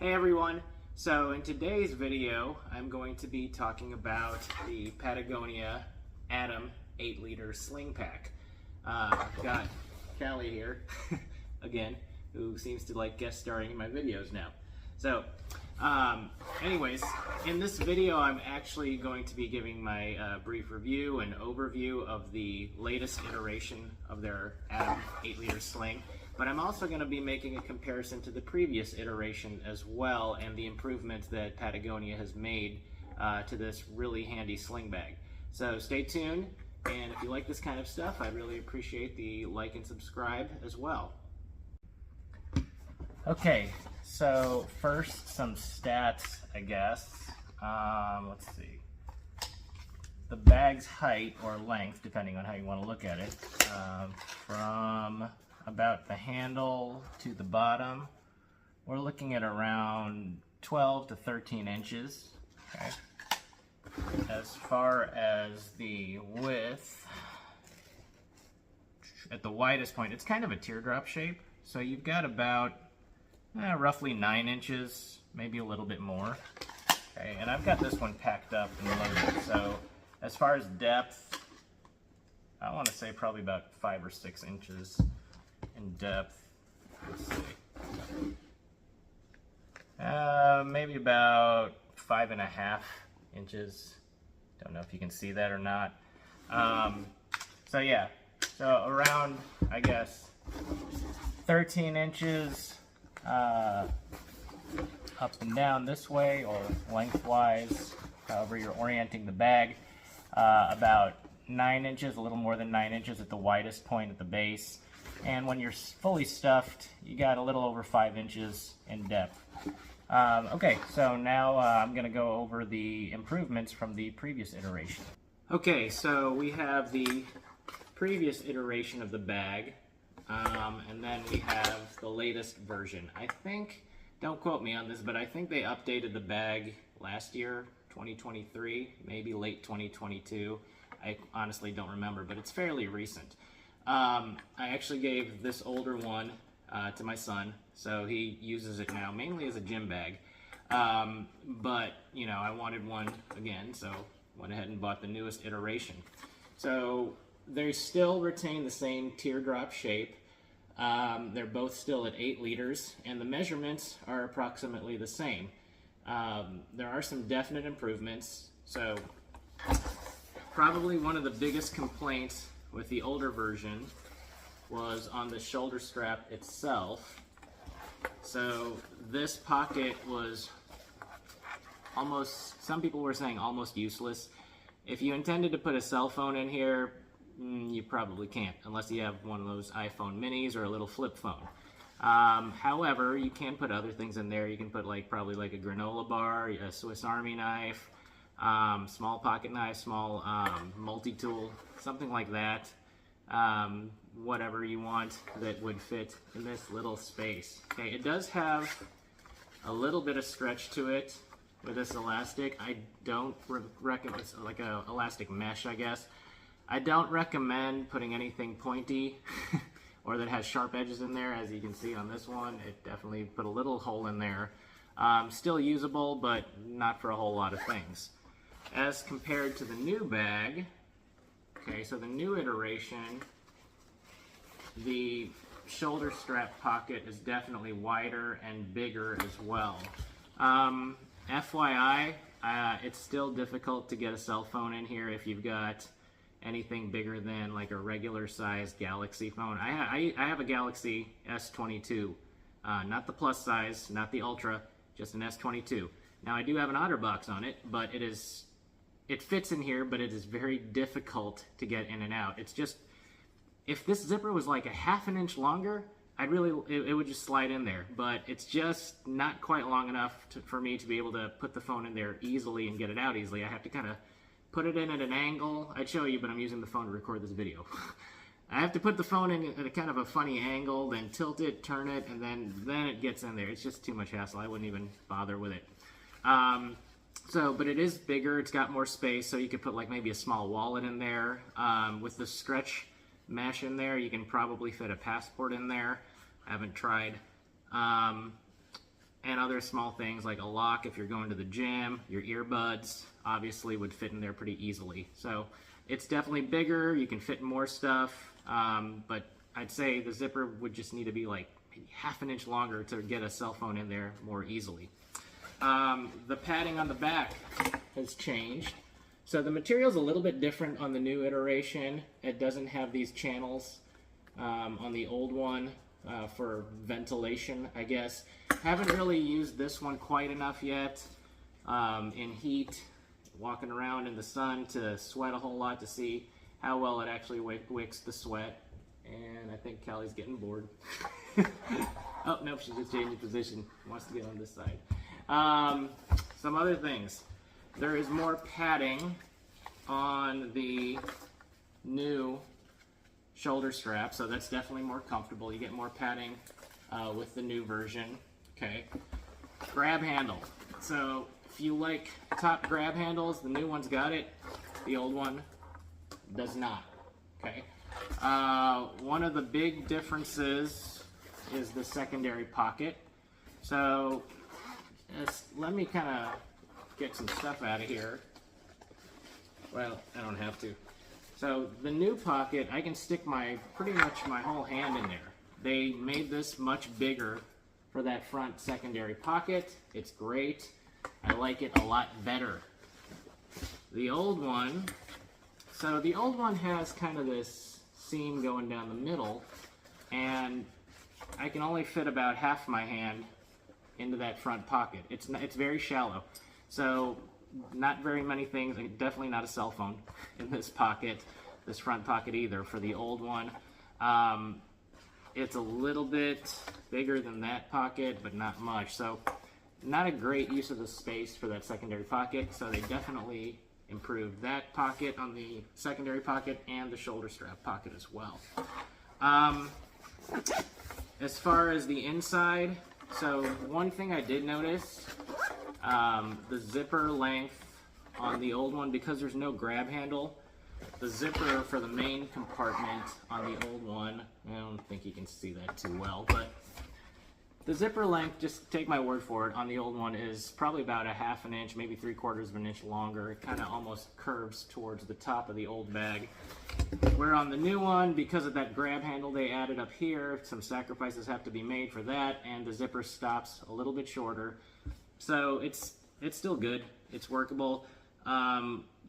Hey everyone, so in today's video I'm going to be talking about the Patagonia Atom 8-liter sling pack. I've got Callie here again, who seems to like guest starring in my videos now. So anyways, in this video I'm actually going to be giving my brief review and overview of the latest iteration of their Atom 8-liter sling. But I'm also going to be making a comparison to the previous iteration as well and the improvements that Patagonia has made to this really handy sling bag. So stay tuned, and if you like this kind of stuff, I'd really appreciate the like and subscribe as well. Okay, so first some stats, I guess. Let's see. The bag's height or length, depending on how you want to look at it, from about the handle to the bottom, we're looking at around 12 to 13 inches. Okay. As far as the width, at the widest point, it's kind of a teardrop shape, so you've got about roughly 9 inches, maybe a little bit more. Okay, and I've got this one packed up and loaded, so as far as depth, I want to say probably about 5 or 6 inches in depth. Let's see. Maybe about 5.5 inches. Don't know if you can see that or not. So yeah, so around, I guess, 13 inches up and down this way, or lengthwise, however you're orienting the bag. About 9 inches, a little more than 9 inches at the widest point at the base. And when you're fully stuffed, you got a little over 5 inches in depth. Okay, so now I'm going to go over the improvements from the previous iteration. Okay, so we have the previous iteration of the bag, and then we have the latest version. I think, don't quote me on this, but I think they updated the bag last year, 2023, maybe late 2022. I honestly don't remember, but it's fairly recent. I actually gave this older one to my son, so he uses it now mainly as a gym bag. But, you know, I wanted one again, so went ahead and bought the newest iteration. So they still retain the same teardrop shape. They're both still at 8 liters, and the measurements are approximately the same. There are some definite improvements. So probably one of the biggest complaints with the older version was on the shoulder strap itself. So this pocket was almost, some people were saying almost useless. If you intended to put a cell phone in here, you probably can't, unless you have one of those iPhone minis or a little flip phone. However, you can put other things in there. You can put probably like a granola bar, a Swiss Army knife, small pocket knife, small multi-tool, something like that. Whatever you want that would fit in this little space. Okay, it does have a little bit of stretch to it with this elastic. I don't recommend, it's like a elastic mesh, I guess. I don't recommend putting anything pointy or that has sharp edges in there. As you can see on this one, it definitely put a little hole in there. Still usable, but not for a whole lot of things. As compared to the new bag, okay, so the new iteration, the shoulder strap pocket is definitely wider and bigger as well. FYI, it's still difficult to get a cell phone in here if you've got anything bigger than like a regular sized Galaxy phone. I have a Galaxy S22, not the plus size, not the Ultra, just an S22. Now I do have an OtterBox on it, but it fits in here, but it is very difficult to get in and out. It's just, if this zipper was like a ½ an inch longer, it would just slide in there, but it's just not quite long enough for me to be able to put the phone in there easily and get it out easily. I have to kind of put it in at an angle. I'd show you, but I'm using the phone to record this video. I have to put the phone in at a kind of a funny angle, then tilt it, turn it, and then it gets in there. It's just too much hassle. I wouldn't even bother with it. But it is bigger. It's got more space, so you could put like maybe a small wallet in there. With the stretch mesh in there, you can probably fit a passport in there. I haven't tried. and other small things like a lock if you're going to the gym. Your earbuds obviously would fit in there pretty easily. So it's definitely bigger. You can fit more stuff, but I'd say the zipper would just need to be like maybe half an inch longer to get a cell phone in there more easily. The padding on the back has changed. So the material's a little bit different on the new iteration. It doesn't have these channels on the old one for ventilation, I guess. Haven't really used this one quite enough yet in heat, walking around in the sun to sweat a whole lot to see how well it actually wicks the sweat. And I think Callie's getting bored. Oh, no, she just changed position. Wants to get on this side. Some other things. There is more padding on the new shoulder strap, so that's definitely more comfortable. You get more padding with the new version. Okay. Grab handle. So if you like top grab handles, the new one's got it. The old one does not. Okay. One of the big differences is the secondary pocket. So let me kind of get some stuff out of here. Well, I don't have to. So the new pocket, I can stick pretty much my whole hand in there. They made this much bigger for that front secondary pocket. It's great. I like it a lot better. The old one, so the old one has kind of this seam going down the middle, and I can only fit about half my hand into that front pocket. It's very shallow. So not very many things, definitely not a cell phone in this pocket, this front pocket either for the old one. It's a little bit bigger than that pocket, but not much. So not a great use of the space for that secondary pocket. So they definitely improved that pocket on the secondary pocket and the shoulder strap pocket as well. As far as the inside, so one thing I did notice, the zipper length on the old one, because there's no grab handle, the zipper for the main compartment on the old one, I don't think you can see that too well, but the zipper length, just take my word for it, on the old one is probably about a half an inch, maybe 3/4 of an inch longer. It kind of almost curves towards the top of the old bag. Where on the new one, because of that grab handle they added up here, some sacrifices have to be made for that, and the zipper stops a little bit shorter. So it's still good. It's workable.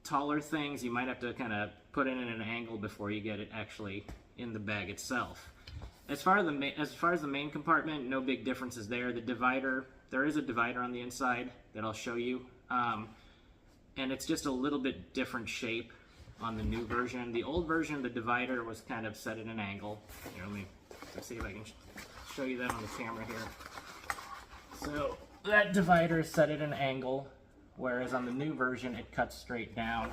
Taller things, you might have to kind of put it in an angle before you get it actually in the bag itself. As far as the main compartment, no big differences there. The divider, there is a divider on the inside that I'll show you, and it's just a little bit different shape on the new version. The old version, the divider was kind of set at an angle. Here, let's see if I can show you that on the camera here. So that divider is set at an angle, whereas on the new version it cuts straight down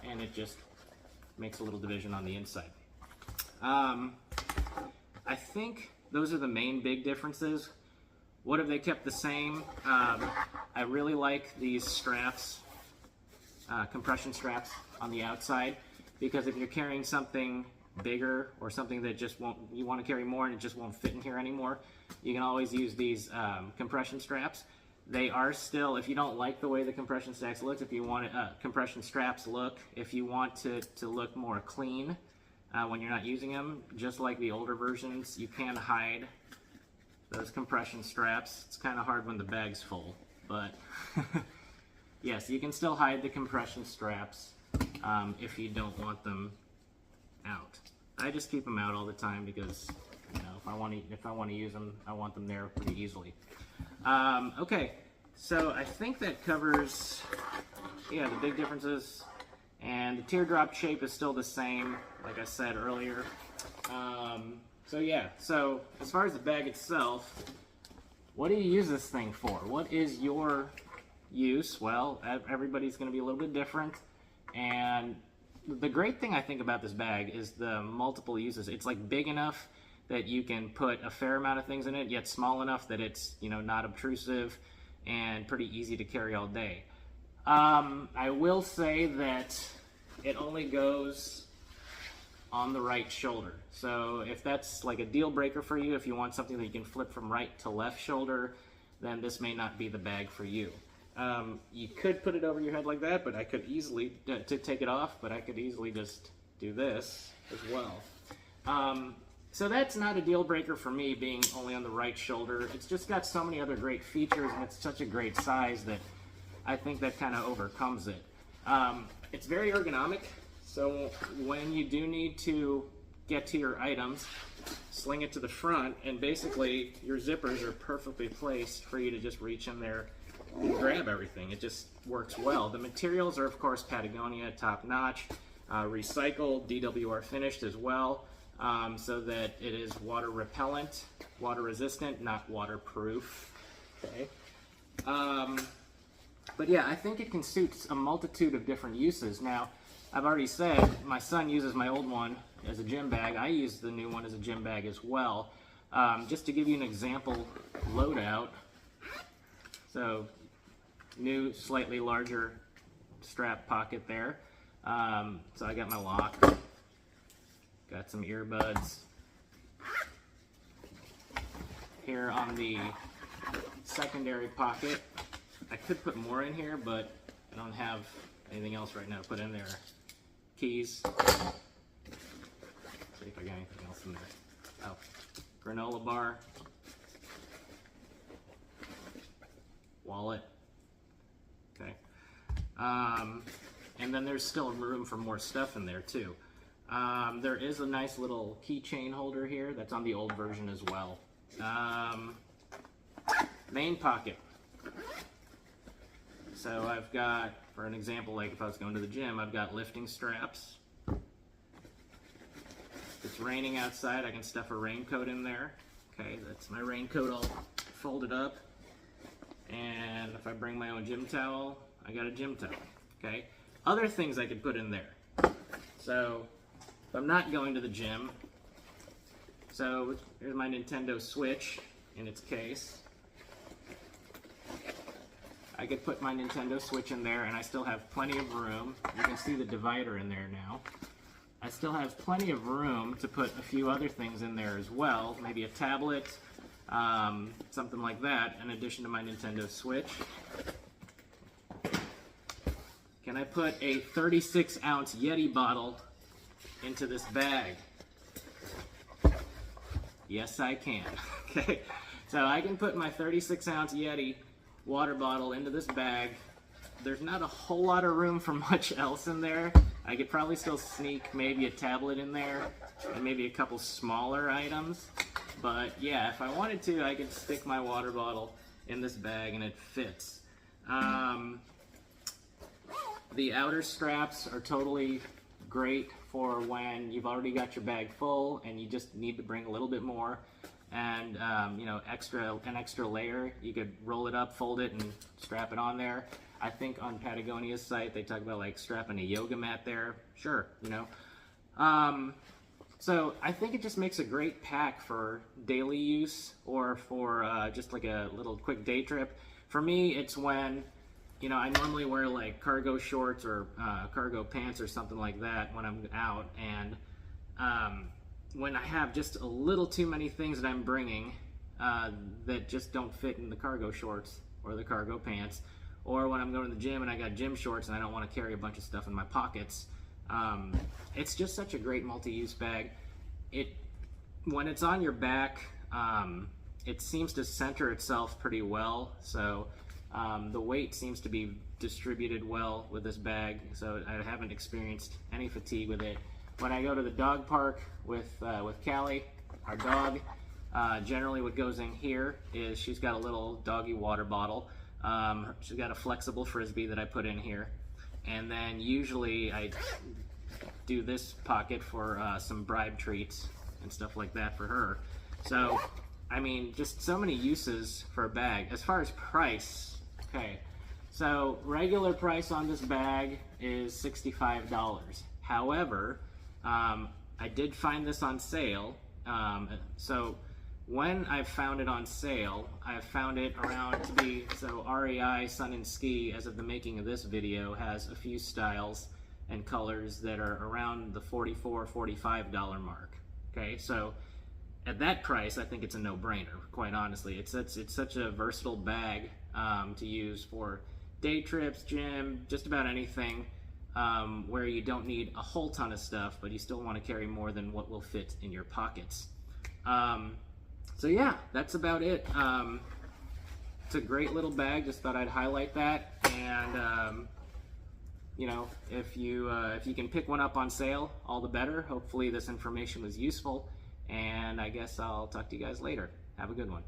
and it just makes a little division on the inside. I think those are the main big differences. What have they kept the same? I really like these straps, compression straps on the outside, because if you're carrying something bigger or something that you want to carry more and it just won't fit in here anymore, you can always use these compression straps. They are still, if you don't like the way the compression straps look, if you want if you want to look more clean when you're not using them, just like the older versions, you can hide those compression straps. It's kind of hard when the bag's full, but yes, you can still hide the compression straps if you don't want them out. I just keep them out all the time because, you know, if I want to use them, I want them there pretty easily. Okay, so I think that covers, yeah, the big differences. And the teardrop shape is still the same, like I said earlier. So yeah, so as far as the bag itself, what do you use this thing for? What is your use? Well, everybody's going to be a little bit different. And the great thing I think about this bag is the multiple uses. It's like big enough that you can put a fair amount of things in it, yet small enough that it's, you know, not obtrusive and pretty easy to carry all day. I will say that it only goes on the right shoulder. So if that's like a deal breaker for you, if you want something that you can flip from right to left shoulder, then this may not be the bag for you. You could put it over your head like that, but I could easily, to take it off, but I could easily just do this as well. So that's not a deal breaker for me, being only on the right shoulder. It's just got so many other great features, and it's such a great size that I think that kind of overcomes it. It's very ergonomic, so when you do need to get to your items, sling it to the front, and basically your zippers are perfectly placed for you to just reach in there and grab everything. It just works well. The materials are, of course, Patagonia, top-notch, recycled, DWR finished as well. So that it is water repellent, water resistant, not waterproof. Okay. But yeah, I think it can suit a multitude of different uses. Now, I've already said my son uses my old one as a gym bag. I use the new one as a gym bag as well. Just to give you an example loadout. So, new, slightly larger strap pocket there. So I got my lock. Got some earbuds. Here on the secondary pocket, I could put more in here, but I don't have anything else right now to put in there. Keys. Let's see if I got anything else in there. Oh, granola bar. Wallet. Okay. And then there's still room for more stuff in there too. There is a nice little keychain holder here that's on the old version as well. Main pocket. So I've got, for an example, like if I was going to the gym, I've got lifting straps. If it's raining outside, I can stuff a raincoat in there. Okay, that's my raincoat all folded up. And if I bring my own gym towel, I got a gym towel. Okay, other things I could put in there. So if I'm not going to the gym, so here's my Nintendo Switch in its case. I could put my Nintendo Switch in there and I still have plenty of room. You can see the divider in there now. I still have plenty of room to put a few other things in there as well. Maybe a tablet, something like that, in addition to my Nintendo Switch. Can I put a 36-ounce Yeti bottle into this bag? Yes, I can. Okay, so I can put my 36-ounce Yeti water bottle into this bag. There's not a whole lot of room for much else in there. I could probably still sneak maybe a tablet in there and maybe a couple smaller items. But yeah, if I wanted to, I could stick my water bottle in this bag and it fits. The outer straps are totally great for when you've already got your bag full and you just need to bring a little bit more. And you know, an extra layer, you could roll it up, fold it, and strap it on there. I think on Patagonia's site they talk about like strapping a yoga mat there. Sure, you know. So I think it just makes a great pack for daily use or for just like a little quick day trip. For me, it's when, you know, I normally wear like cargo shorts or cargo pants or something like that when I'm out, and when I have just a little too many things that I'm bringing that just don't fit in the cargo shorts or the cargo pants, or when I'm going to the gym and I got gym shorts and I don't want to carry a bunch of stuff in my pockets. It's just such a great multi-use bag. When it's on your back, it seems to center itself pretty well, so the weight seems to be distributed well with this bag, so I haven't experienced any fatigue with it. When I go to the dog park with Callie, our dog, generally what goes in here is she's got a little doggy water bottle. She's got a flexible frisbee that I put in here, and then usually I do this pocket for some bribe treats and stuff like that for her. So, I mean, just so many uses for a bag. As far as price, okay, so regular price on this bag is $65. However, I did find this on sale. So when I found it on sale, I found it around to be, so REI Sun and Ski, as of the making of this video, has a few styles and colors that are around the $44, $45 mark. Okay, so at that price, I think it's a no-brainer, quite honestly. It's such a versatile bag to use for day trips, gym, just about anything where you don't need a whole ton of stuff, but you still want to carry more than what will fit in your pockets. So yeah, that's about it. It's a great little bag, just thought I'd highlight that. And you know, if you can pick one up on sale, all the better. Hopefully this information was useful, and I guess I'll talk to you guys later. Have a good one.